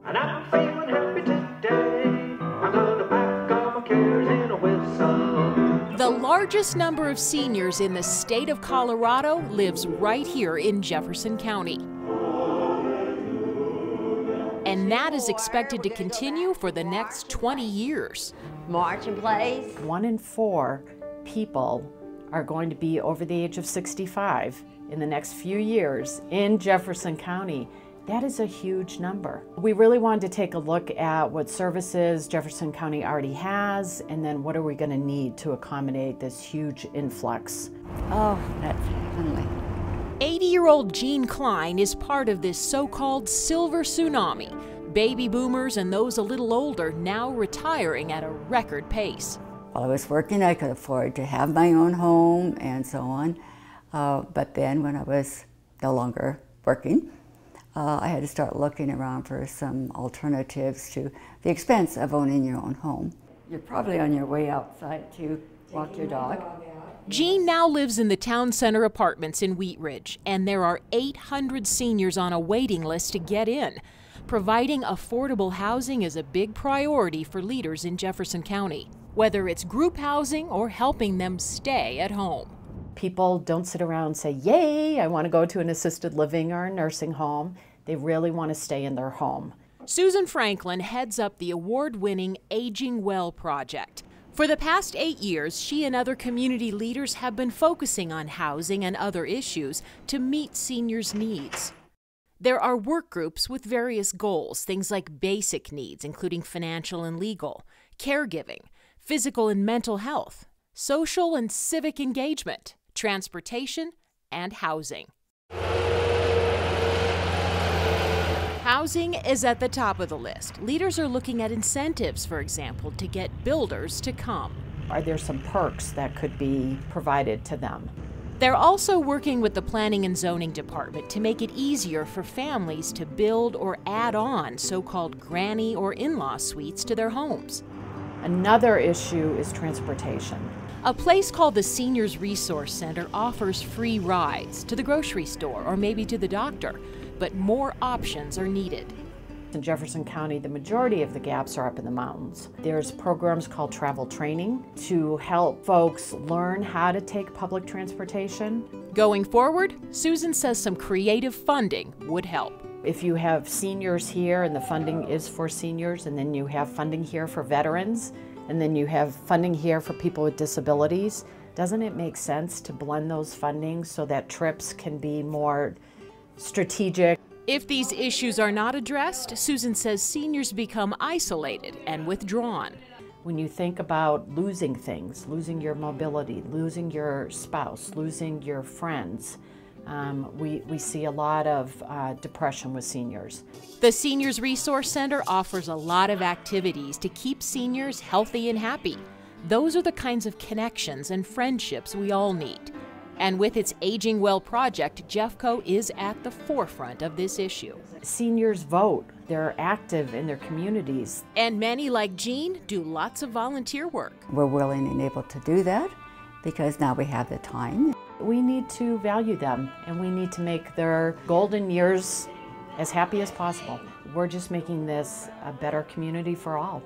And I'm feeling happy today. I'm gonna pack all my cares in a whistle. The largest number of seniors in the state of Colorado lives right here in Jefferson County. And that is expected to continue for the next 20 years. March in place. 1 in 4 people are going to be over the age of 65 in the next few years in Jefferson County. That is a huge number. We really wanted to take a look at what services Jefferson County already has, and then what are we going to need to accommodate this huge influx. Oh, that's heavenly. 80-year-old Jean Klein is part of this so-called silver tsunami. Baby boomers and those a little older now retiring at a record pace. While I was working, I could afford to have my own home and so on. But then when I was no longer working, I had to start looking around for some alternatives to the expense of owning your own home. You're probably on your way outside to walk your dog. Jean now lives in the town center apartments in Wheat Ridge, and there are 800 seniors on a waiting list to get in. Providing affordable housing is a big priority for leaders in Jefferson County, whether it's group housing or helping them stay at home. People don't sit around and say, yay, I want to go to an assisted living or a nursing home. They really want to stay in their home. Susan Franklin heads up the award-winning Aging Well project. For the past 8 years, she and other community leaders have been focusing on housing and other issues to meet seniors' needs. There are work groups with various goals, things like basic needs, including financial and legal, caregiving, physical and mental health, social and civic engagement, transportation, and housing. Housing is at the top of the list. Leaders are looking at incentives, for example, to get builders to come. Are there some perks that could be provided to them? They're also working with the Planning and Zoning Department to make it easier for families to build or add on so-called granny or in-law suites to their homes. Another issue is transportation. A place called the Seniors Resource Center offers free rides to the grocery store or maybe to the doctor, but more options are needed. In Jefferson County, the majority of the gaps are up in the mountains. There's programs called travel training to help folks learn how to take public transportation. Going forward, Susan says some creative funding would help. If you have seniors here and the funding is for seniors, and then you have funding here for veterans, and then you have funding here for people with disabilities, doesn't it make sense to blend those fundings so that trips can be more strategic? If these issues are not addressed, Susan says seniors become isolated and withdrawn. When you think about losing things, losing your mobility, losing your spouse, losing your friends, we see a lot of depression with seniors. The Seniors Resource Center offers a lot of activities to keep seniors healthy and happy. Those are the kinds of connections and friendships we all need. And with its Aging Well project, Jeffco is at the forefront of this issue. Seniors vote. They're active in their communities. And many, like Jean, do lots of volunteer work. We're willing and able to do that because now we have the time. We need to value them, and we need to make their golden years as happy as possible. We're just making this a better community for all.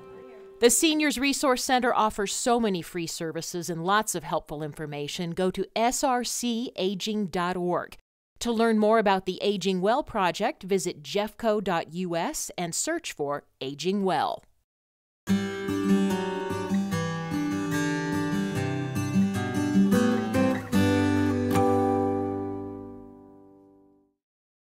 The Seniors Resource Center offers so many free services and lots of helpful information. Go to srcaging.org. To learn more about the Aging Well project, visit jeffco.us and search for Aging Well.